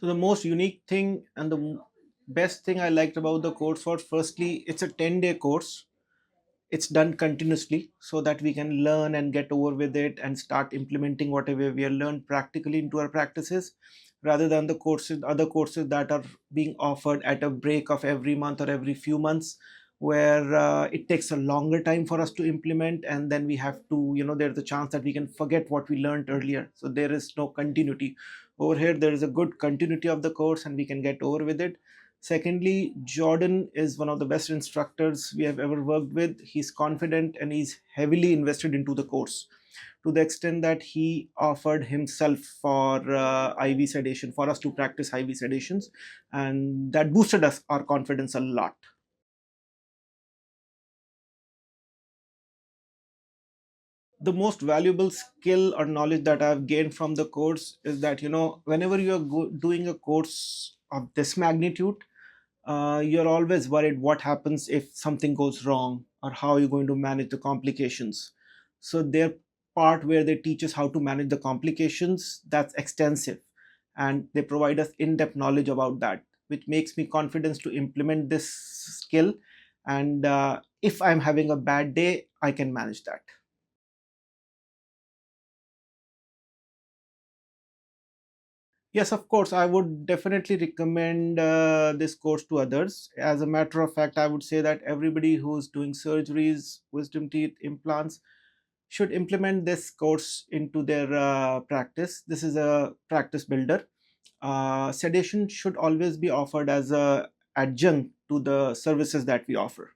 So the most unique thing and the best thing I liked about the course was, firstly, it's a 10-day course. It's done continuously so that we can learn and get over with it and start implementing whatever we have learned practically into our practices, rather than the courses other courses that are being offered at a break of every month or every few months, where it takes a longer time for us to implement, and then we have to, there's a chance that we can forget what we learned earlier, so there is no continuity. Over here there is a good continuity of the course and we can get over with it. Secondly, Jordan is one of the best instructors we have ever worked with. He's confident and he's heavily invested into the course, to the extent that he offered himself for IV sedation, for us to practice IV sedations, and that boosted us our confidence a lot. The most valuable skill or knowledge that I've gained from the course is that, whenever you are doing a course of this magnitude, you're always worried what happens if something goes wrong, or how you're going to manage the complications. So their part where they teach us how to manage the complications, that's extensive, and they provide us in-depth knowledge about that, which makes me confidence to implement this skill. And if I'm having a bad day, I can manage that. Yes, of course. I would definitely recommend this course to others. As a matter of fact, I would say that everybody who's doing surgeries, wisdom teeth, implants, should implement this course into their practice. This is a practice builder. Sedation should always be offered as a adjunct to the services that we offer.